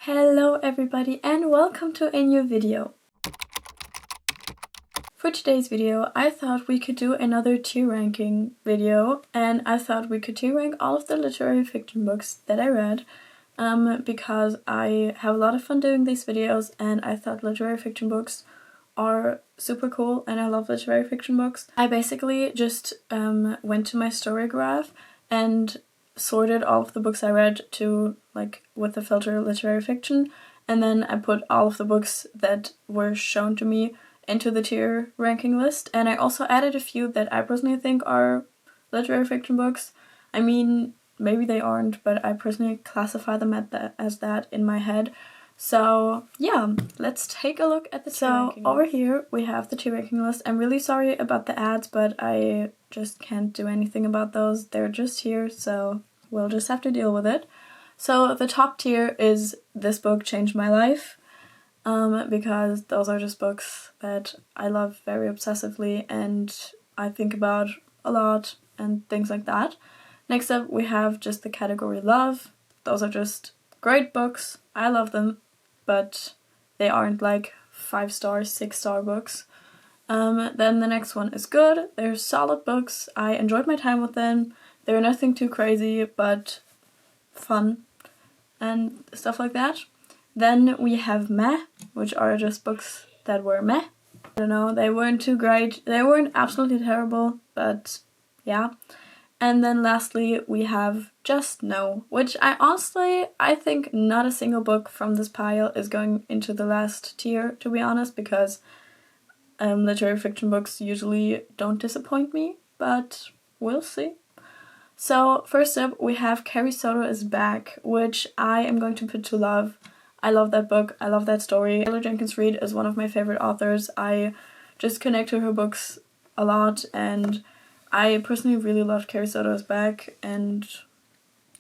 Hello everybody and welcome to a new video. For today's video I thought we could do another tier ranking video, and I thought we could tier rank all of the literary fiction books that I read because I have a lot of fun doing these videos and I thought literary fiction books are super cool and I love literary fiction books. I basically just went to my story graph and sorted all of the books I read to with the filter literary fiction, and then I put all of the books that were shown to me into the tier ranking list, and I also added a few that I personally think are literary fiction books. I mean, maybe they aren't, but I personally classify them as that in my head. So yeah, let's take a look at the tier ranking list. Over here we have the tier ranking list. I'm really sorry about the ads, but I just can't do anything about those. They're just here, so we'll just have to deal with it. So the top tier is This Book Changed My Life, because those are just books that I love very obsessively and I think about a lot and things like that. Next up we have just the category Love. Those are just great books. I love them, but they aren't like 5-star, 6-star books. Then the next one is Good. They're solid books. I enjoyed my time with them. They're nothing too crazy, but fun and stuff like that. Then we have Meh, which are just books that were meh. I don't know, they weren't too great. They weren't absolutely terrible, but yeah. And then lastly we have Just No, which I think not a single book from this pile is going into the last tier, to be honest, because literary fiction books usually don't disappoint me, but we'll see. So first up we have Carrie Soto Is Back, which I am going to put to Love. I love that book, I love that story. Taylor Jenkins Reid is one of my favorite authors. I just connect to her books a lot, and I personally really loved Carrie Soto Is Back, and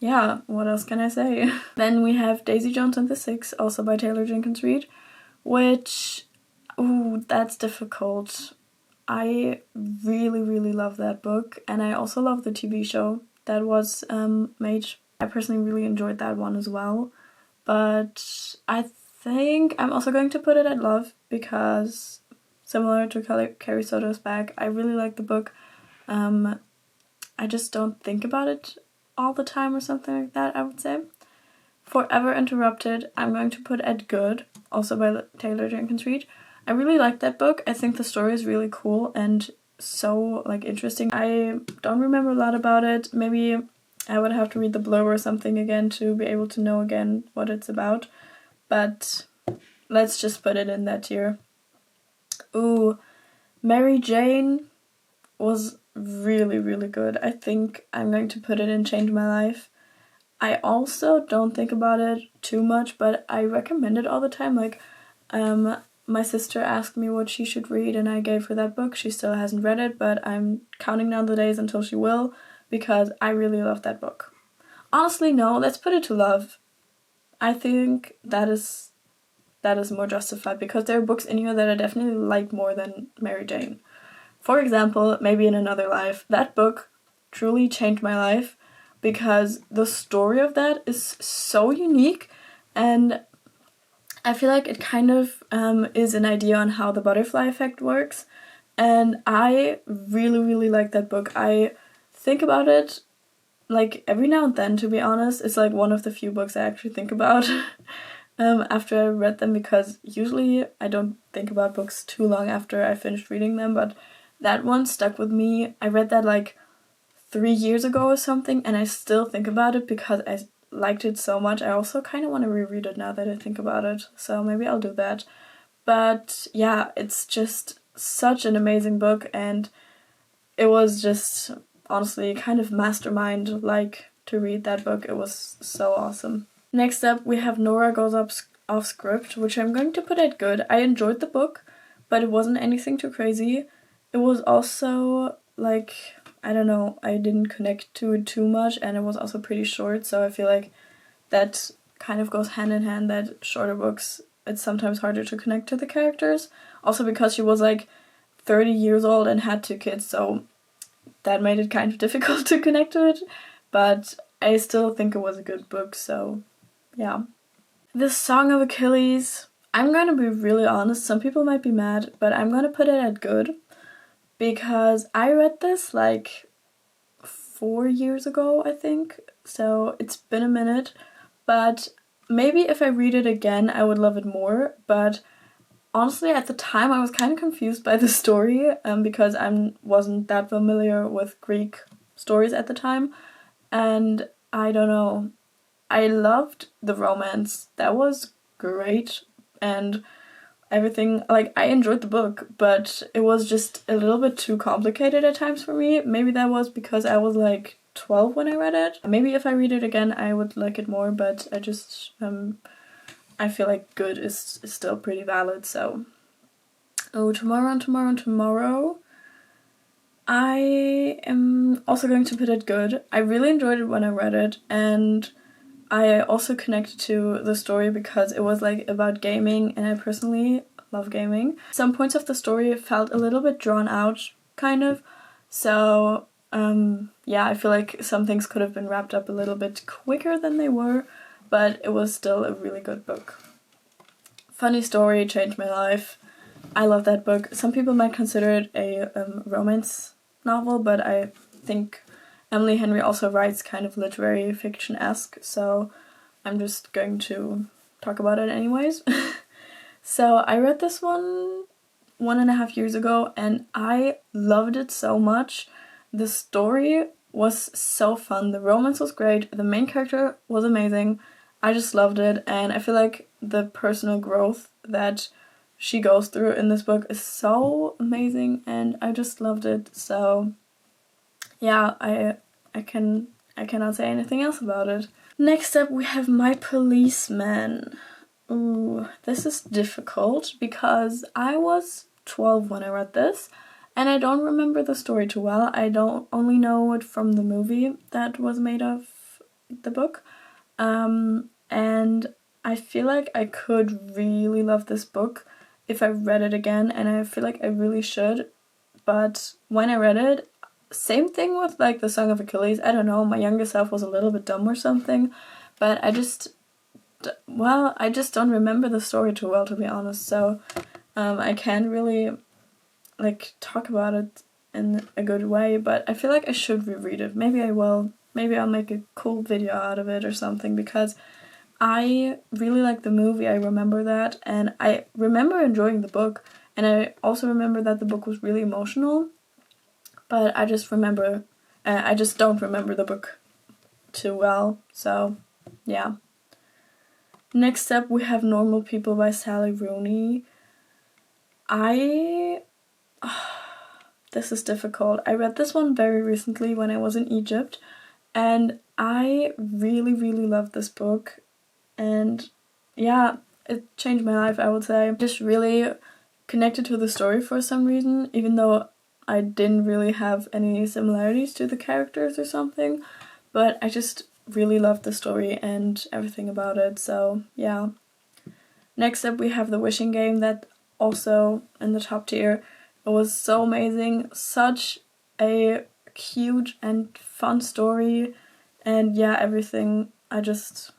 yeah, what else can I say? Then we have Daisy Jones and the Six, also by Taylor Jenkins Reid, which, ooh, that's difficult. I really love that book, and I also love the TV show that was made. I personally really enjoyed that one as well, but I think I'm also going to put it at Love because, similar to Carrie Soto Is Back, I really like the book. I just don't think about it all the time or something like that, I would say. Forever Interrupted I'm going to put at Good, also by Taylor Jenkins Reid. I really like that book. I think the story is really cool and so interesting. I don't remember a lot about it. Maybe I would have to read the blurb or something again to be able to know again what it's about. But let's just put it in that tier. Ooh, Mary Jane was really good. I think I'm going to put it in Change My Life. I also don't think about it too much, but I recommend it all the time. My sister asked me what she should read and I gave her that book. She still hasn't read it, but I'm counting down the days until she will because I really love that book. Honestly, no, let's put it to Love. I think that is more justified because there are books in here that I definitely like more than Mary Jane. For example, Maybe in Another Life. That book truly changed my life because the story of that is so unique, and I feel like it kind of is an idea on how the butterfly effect works, and I really like that book. I think about it every now and then, to be honest. It's one of the few books I actually think about after I read them, because usually I don't think about books too long after I finished reading them, but that one stuck with me. I read that 3 years ago or something, and I still think about it because I liked it so much. I also kind of want to reread it now that I think about it, so maybe I'll do that. But yeah, it's just such an amazing book, and it was just honestly kind of mastermind to read that book. It was so awesome. Next up we have Nora Goes Off Script, which I'm going to put at Good. I enjoyed the book, but it wasn't anything too crazy. It was also I don't know, I didn't connect to it too much, and it was also pretty short, so I feel like that kind of goes hand in hand, that shorter books, it's sometimes harder to connect to the characters. Also because she was 30 years old and had 2 kids, so that made it kind of difficult to connect to it, but I still think it was a good book, so yeah. The Song of Achilles, I'm gonna be really honest, some people might be mad, but I'm gonna put it at good, because I read this like 4 years ago, I think, so it's been a minute, but maybe if I read it again I would love it more, but honestly at the time I was kind of confused by the story, because I wasn't that familiar with Greek stories at the time, and I don't know, I loved the romance. That was great, and everything, like, I enjoyed the book, but it was just a little bit too complicated at times for me. Maybe that was because I was like 12 when I read it. Maybe if I read it again I would like it more, but I just I feel like good is still pretty valid. So tomorrow I am also going to put it good. I really enjoyed it when I read it, and I also connected to the story because it was like about gaming, and I personally love gaming. Some points of the story felt a little bit drawn out, kind of. So yeah, I feel like some things could have been wrapped up a little bit quicker than they were, but it was still a really good book. Funny story, changed my life. I love that book. Some people might consider it a romance novel, but I think Emily Henry also writes kind of literary fiction-esque, so I'm just going to talk about it anyways. So I read this 1.5 years ago, and I loved it so much. The story was so fun, the romance was great, the main character was amazing. I just loved it, and I feel like the personal growth that she goes through in this book is so amazing, and I just loved it. So yeah, I cannot say anything else about it. Next up we have My Policeman. Ooh, this is difficult because I was 12 when I read this, and I don't remember the story too well. I don't only know it from the movie that was made of the book. And I feel like I could really love this book if I read it again, and I feel like I really should. But when I read it, same thing with like the Song of Achilles. I don't know, my younger self was a little bit dumb or something, but I just don't remember the story too well, to be honest. So I can't really like talk about it in a good way, but I feel like I should reread it. Maybe I will. Maybe I'll make a cool video out of it or something, because I really like the movie, I remember that, and I remember enjoying the book, and I also remember that the book was really emotional, but I just don't remember the book too well, so yeah. Next up we have Normal People by Sally Rooney. This is difficult. I read this one very recently when I was in Egypt, and I really, really loved this book. And yeah, it changed my life, I would say. Just really connected to the story for some reason, even though I didn't really have any similarities to the characters or something. But I just really loved the story and everything about it, so yeah. Next up we have The Wishing Game, that also in the top tier. It was so amazing, such a cute and fun story, and yeah, everything. I just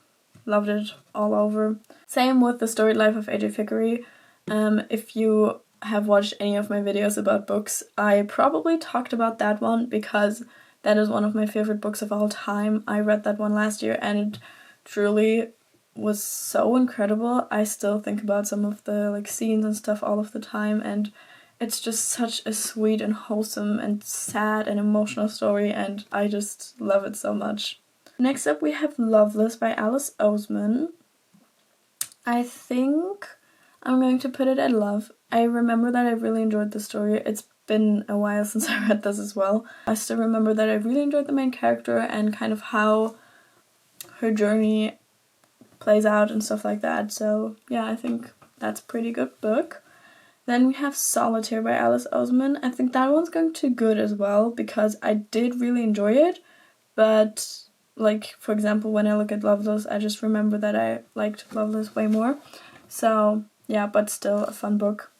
loved it all over. Same with The Storied Life of A.J. Thackeray. If you have watched any of my videos about books, I probably talked about that one because that is one of my favorite books of all time. I read that one last year and it truly was so incredible. I still think about some of the like scenes and stuff all of the time, and it's just such a sweet and wholesome and sad and emotional story, and I just love it so much. Next up we have Loveless by Alice Oseman. I think I'm going to put it at love. I remember that I really enjoyed the story. It's been a while since I read this as well. I still remember that I really enjoyed the main character and kind of how her journey plays out and stuff like that. So yeah, I think that's a pretty good book. Then we have Solitaire by Alice Oseman. I think that one's going to good as well because I did really enjoy it, but like, for example, when I look at Loveless, I just remember that I liked Loveless way more. So yeah, but still a fun book.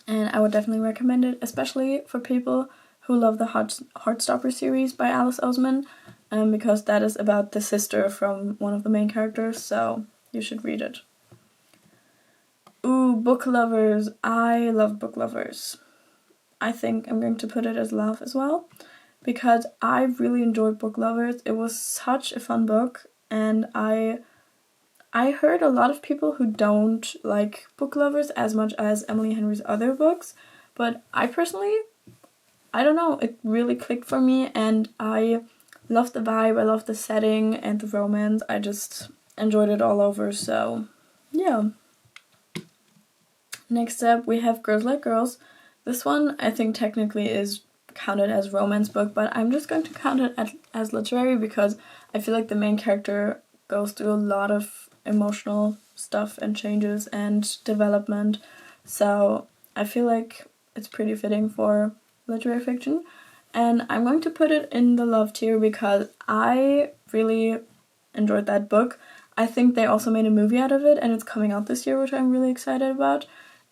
And I would definitely recommend it, especially for people who love the Heartstopper series by Alice Oseman, because that is about the sister from one of the main characters. So you should read it. Ooh, book lovers. I love book lovers. I think I'm going to put it as love as well, because I really enjoyed Book Lovers. It was such a fun book, and I heard a lot of people who don't like Book Lovers as much as Emily Henry's other books, but I personally, I don't know, it really clicked for me, and I loved the vibe, I loved the setting and the romance. I just enjoyed it all over, so yeah. Next up, we have Girls Like Girls. This one I think technically is counted as romance book, but I'm just going to count it as literary because I feel like the main character goes through a lot of emotional stuff and changes and development, so I feel like it's pretty fitting for literary fiction. And I'm going to put it in the love tier because I really enjoyed that book. I think they also made a movie out of it, and it's coming out this year, which I'm really excited about.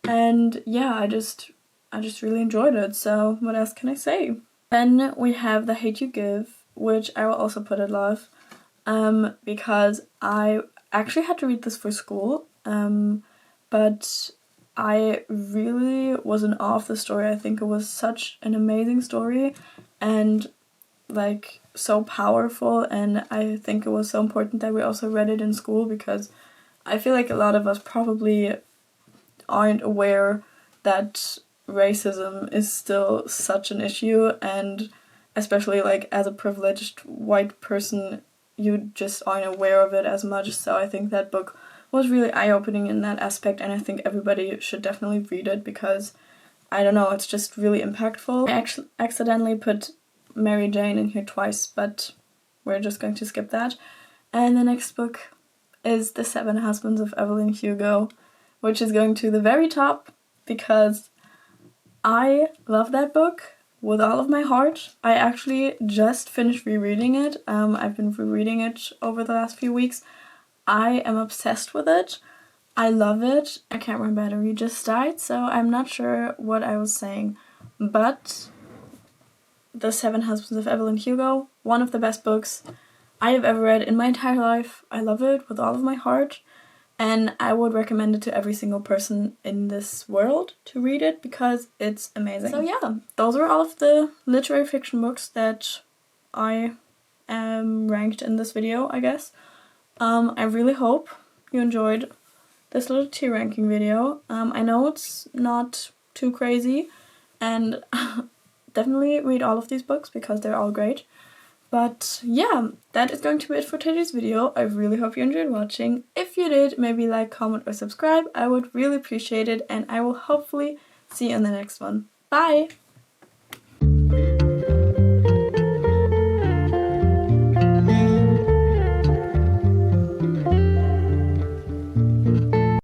And yeah, I just really enjoyed it, so what else can I say? Then we have The Hate You Give, which I will also put at love, because I actually had to read this for school, but I really was in awe of the story. I think it was such an amazing story and like so powerful, and I think it was so important that we also read it in school because I feel like a lot of us probably aren't aware that racism is still such an issue, and especially like as a privileged white person you just aren't aware of it as much. So I think that book was really eye-opening in that aspect, and I think everybody should definitely read it because I don't know, it's just really impactful. I actually accidentally put Mary Jane in here twice, but we're just going to skip that. And the next book is The Seven Husbands of Evelyn Hugo, which is going to the very top because I love that book with all of my heart. I actually just finished rereading it. I've been rereading it over the last few weeks. I am obsessed with it. I love it. I can't remember, battery just died, so I'm not sure what I was saying. But The Seven Husbands of Evelyn Hugo, one of the best books I have ever read in my entire life. I love it with all of my heart. And I would recommend it to every single person in this world to read it because it's amazing. So yeah, those are all of the literary fiction books that I ranked in this video, I guess. I really hope you enjoyed this little tier ranking video. I know it's not too crazy, and definitely read all of these books because they're all great. But yeah, that is going to be it for today's video. I really hope you enjoyed watching. If you did, maybe like, comment, or subscribe. I would really appreciate it, and I will hopefully see you in the next one. Bye!